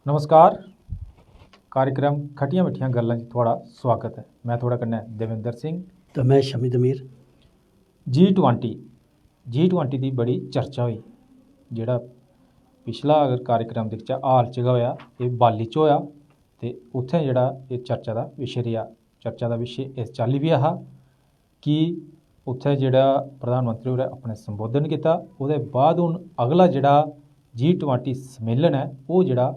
नमस्कार। कार्यक्रम खट्टियां मिट्ठियां गल्लां च थुआढ़ा स्वागत है। मैं थुआढ़े कन्नै देवेंद्र सिंह तो मैं शमी दमीर। G20 दी बड़ी चर्चा हुई। जेह्ड़ा पिछला अगर कार्यक्रम दिखचै हाल च गै होया, एह् बाली च होया ते उत्थें जेह्ड़ा एह् चर्चा दा विशे रेहा। चर्चा दा विशे इस चाल्ली बी ऐहा कि उत्थें जेह्ड़ा प्रधानमंत्री होरें अपने संबोधन कीता, ओह्दे बाद हून अगला जेह्ड़ा G20 सम्मेलन है ओह् जेह्ड़ा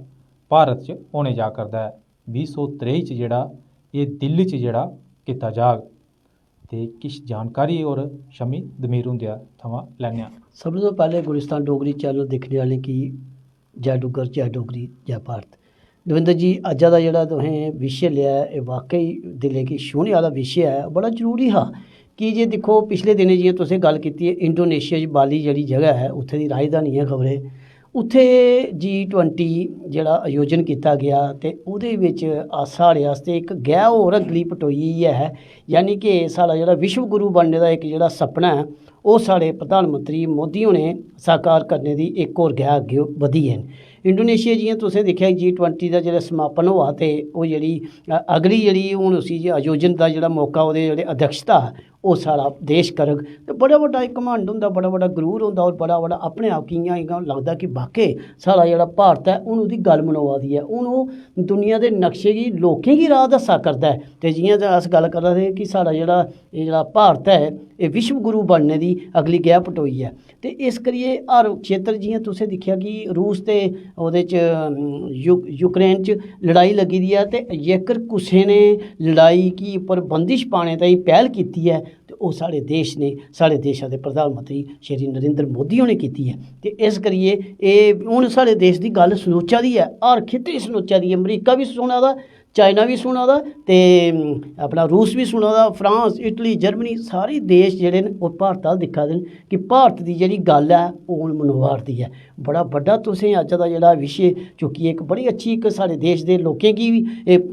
भारत च होने जा करदा है। 2023 च जेह्ड़ा एह् दिल्ली च जेह्ड़ा कीता जाग ते किश जानकारी और शमी दमीर हुंदे थमां लैने आं। सब तो पहले गुलिस्तान डोगरी चैनल दिक्खने वाले की जय डुग्गर, जय डोगरी, जय भारत। दविंदर जी, अज्जा दा जेह्ड़ा तुसें विशे लिया है एह् वाकई दिले गी छूने आह्ला विशे है, बड़ा जरूरी हा कि जे दिक्खो पिछले दिनें जि'यां तुसें गल्ल कीती है इंडोनेशिया च बाली जेह्ड़ी जगह है उत्थे दी राजधानी है खबरै उत्थे G20 जेह्ड़ा आयोजन कीता गया ते ओह्दे विच साढ़े आस्ते इक गैऽ होर अगली पटोई है, यानी कि साढ़ा जेह्ड़ा विश्व गुरु बनने दा इक जेह्ड़ा सपना है ओह् साढ़े प्रधानमंत्री मोदी होरें साकार करने दी इक होर गैऽ अग्गे बधी है। इंडोनेशिया जि'यां तुसें दिक्खेआ G20 दा जेह्ड़ा समापन होआ ते ओह् जेह्ड़ी अगली जेह्ड़ी हून उसी आयोजन दा जेह्ड़ा मौका ओह्दे जेह्ड़े अध्यक्षता ओह् साढ़ा देश करग ते बड़ा बड्डा इक घमंड होंदा, बड़ा बड्डा गरूर होंदा और बड़ा बड्डा अपने आप गी इ'यां लगदा कि वाकई साढ़ा जेह्ड़ा भारत है हून ओह्दी गल्ल मनोआ दी है, हून ओह् दुनिया दे नक्शे गी लोकें गी राह दस्सा करदा है। ते जि'यां अस गल्ल करा दे कि साढ़ा जेह्ड़ा एह् जेह्ड़ा भारत है एह् विश्व गुरु बनने दी अगली गैऽ पटोई है ते इस करियै हर क्षेत्र जि'यां तुसें दिक्खेआ कि रूस ते ओह्दे च यूक्रेन च लड़ाई लग्गी दी है ते जेकर कुसै ने लड़ाई गी उप्पर बंदिश पाने ताईं पैह्ल कीती है ते ओह् साढ़े देश ने, साढ़े देशा दे प्रधानमंत्री श्री नरेंद्र मोदी होरें कीती है। ते इस करियै एह् हून साढ़े देश दी गल्ल सनोचा दी है, हर खित्ते च सनोचा दी है। अमरीका बी सुना दा, चाइना भी सुना दा ते अपना रूस भी सुना दा, फ्रांस, इटली, जर्मनी सारे देश जेह्ड़े न ओह् भारत अल्ल दिक्खा दे न कि भारत दी जेह्ड़ी गल्ल है ओह् हून मनोआ'रदी है। बड़ा बड्डा तुसें अज्ज दा जेह्ड़ा विशे चुक्कियै इक बड़ी अच्छी इक साढ़े देश दे लोकें गी बी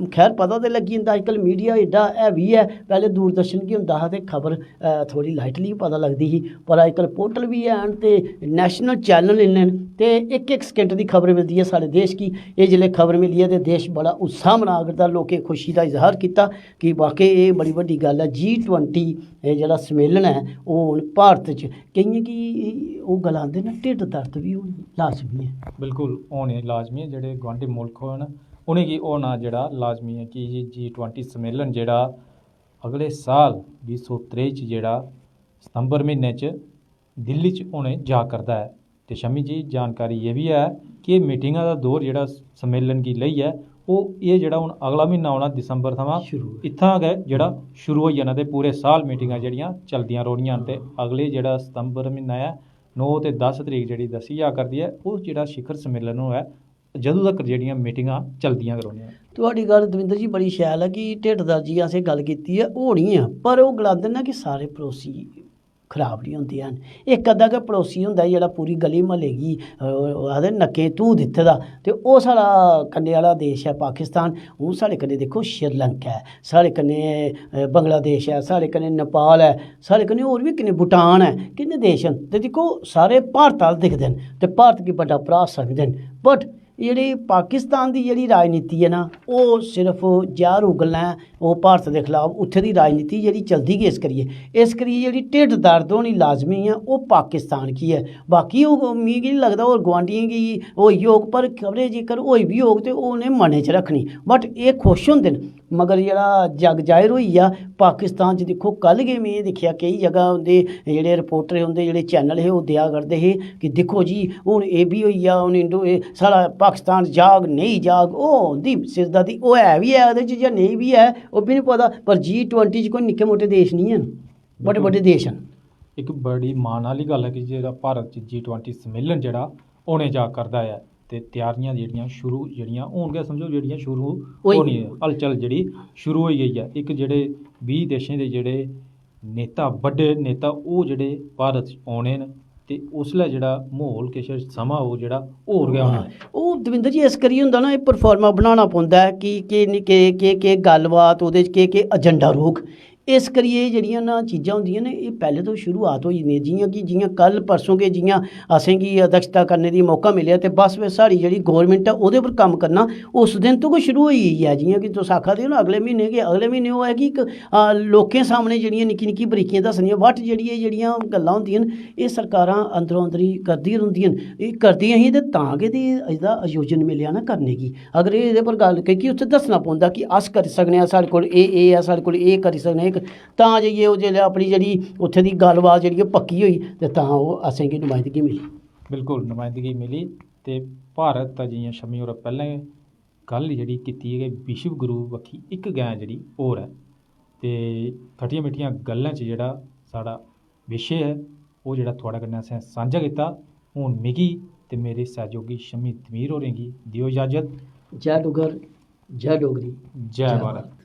खैर पता ते लग्गी जंदा। अज्जकल मीडिया एड्डा हैवी है, पैह्ले दूरदर्शन गी होंदा हा ते खबर थोड़ी लाइटली पता लगदी ही, पर अज्जकल पोर्टल भी हैन ते नेशनल चैनल इन्ने न ते इक इक सकिंट दी खबर मिलदी है साढ़े देश गी। एह् जेल्लै खबर मिली है ते देश बड़ा उत्साह मना करदा, लोकें खुशी दा इजहार कीता कि वाकई एह् बड़ी बड्डी गल्ल है। G20 एह् जेह्ड़ा सम्मेलन है ओह् हून भारत च केइयें गी ओह् गलांदे न ढिड्ड दर्द भी होनी लाजमी है। बिल्कुल होने लाजमी है। जेह्ड़े गुआंढी मुल्ख होन उ'नेंगी होना जेह्ड़ा लाजमी है कि G20 सम्मेलन जेह्ड़ा अगले साल 2023 च जेह्ड़ा सितंबर म्हीने च दिल्ली च होने जा करदा है। ते शमी जी जानकारी एह् बी है कि मीटिंगां दा दौर जेह्ड़ा सम्मेलन गी लेइयै ओह् एह् जेह्ड़ा हून अगला म्हीना औना दिसंबर थमां इत्थां गै जेह्ड़ा शुरू होई जाना ते पूरे साल मीटिंगां जेह्ड़ियां चलदियां रौह्नियां न। ते अगले जेह्ड़ा सितंबर म्हीना ऐ 9 ते 10 तरीक जेह्ड़ी दस्सी जा करदी है ओह् जेह्ड़ा शिखर सम्मेलन होऐ जदूं तक्कर जेह्ड़ियां मीटिंगां चलदियां गै रौह्नियां। तुहाडी गल्ल दविंदर जी बड़ी शैल है कि ढिड्ड दर्द जी असें गल्ल कीती है होनी है, पर ओह् गलांदे न कि सारे पड़ोसी खराब नहीं होंदे हैन। इक अद्धा गै पड़ोसी होंदा जेह्ड़ा पूरी गली म्हल्ले गी आखदे नक्के धूं दित्ते दा ते ओह् साढ़ा कन्नै आह्ला देश है पाकिस्तान। हून साढ़े कन्नै दिक्खो श्रीलंका है, साढ़े कन्नै बंगलादेश है, साढ़े कन्नै नेपाल है, साढ़े कन्नै होर बी किन्ने भूटान है, किन्ने देश न ते दिक्खो सारे भारत अल्ल दिखदे न ते भारत गी बड्डा भ्राऽ समझदे न। बट जेह्ड़ी पाकिस्तान दी जेह्ड़ी राजनीति है ना ओह् सिर्फ जैह्र उगलना है ओह् भारत दे खलाफ उत्थे दी राजनीति जेह्ड़ी चलदी गै इस करियै जेह्ड़ी ढिड्ड दर्द होनी लाजमी है ओह् पाकिस्तान की है। बाकी ओह् मिगी नहीं लगदा होर गुआंढियें गी होई होग, पर खबरै जेकर होई बी होग ते ओह् उ'नें मनै च रक्खनी। बट एह् खुश होंदे न, मगर जेह्ड़ा जग जाहिर होई गेआ पाकिस्तान च दिक्खो कल गै में दिक्खेआ केई जगह उंदे जेह्ड़े रिपोर्टर हे उंदे जेह्ड़े चैनल हे ओह् देआ करदे हे कि दिक्खो जी हून एह् बी होई गेआ, हून साढ़ा पाकिस्तान जाग नेईं जाग ओह् उंदी सिरदर्दी ओह् है बी है ओह्दे च जां नेईं बी है ओह् बी नहीं पता, पर G20 च कोई निक्के मुट्टे देश नहीं हैन, बड़े बड्डे देश न। एक बड़ी मान आह्ली गल्ल है कि जेह्ड़ा भारत च G20 सम्मेलन जेह्ड़ा होने जा करदा है ते त्यारियां जेह्ड़ियां शुरू जेह्ड़ियां हून गै समझो जेह्ड़ियां शुरू होनी है, हलचल जेह्ड़ी शुरू होई गेई है। इक जेह्ड़े 20 देशें दे जेह्ड़े नेता बड्डे नेता ओह् जेह्ड़े भारत च औने न ते उसलै जेह्ड़ा म्हौल किश समां ओह् जेह्ड़ा होर गै होना है। ओह् दविंदर जी इस करियै होंदा ना, एह् परफार्मा बनाना पौंदा है कि केह् गल्लबात ओह्दे च केह् एजेंडा रौह्ग। इस करियै जेह्ड़ियां ना चीज़ां होंदियां ने एह् पैह्ले तो शुरुआत होई जंदी जियां कल परसों के जियां असेंगी अध्यक्षता करने दी मौका मिलेआ ते बस फिर साढ़ी जेह्ड़ी गौरमेंट ऐ ओह्दे पर कम्म करना उस दिन तो गै शुरू होई गेई ऐ। जियां कि तुस आखा दे हो ना अगले म्हीने ओह् है कि इक लोकें सामने जेह्ड़ियां निक्की निक्की बरीकियां दस्सनियां बट जेह्ड़ियां गल्लां होंदियां न एह् सरकारां अंदरों अंदरी करदियां रौंह्दियां न। एह् करदियां ही ते तां गै ते एह्दा आयोजन मिलेआ ना करने गी। अगर एह्दे पर गल्ल कि उत्थै दस्सना पौंदा कि अस करी सकने आं, साढ़े कोल एह् ऐ, साढ़े कोल एह् करी सकने तां जाइयै ओह् जेल्लै अपनी जेह्ड़ी उत्थै दी गल्लबात जेह्ड़ी पक्की होई ते तां ओह् असेंगी नुमाइंदगी मिली। बिल्कुल नुमाइंदगी मिली ते भारत दा जियां शम्मी होरें पैह्लें गल्ल जेह्ड़ी कीती कि विश्व गुरु बक्खी इक गैं जेह्ड़ी होर ऐ ते खट्टियां मिट्ठियां गल्लें च जेह्ड़ा साढ़ा विशे ऐ ओह् जेह्ड़ा थुआढ़े कन्नै असें सांझा कीता। हून मिगी ते मेरे सैहयोगी शम्मी तमीर होरें गी देओ इजाजत। जय डुग्गर, जय डोगरी, जय भारत।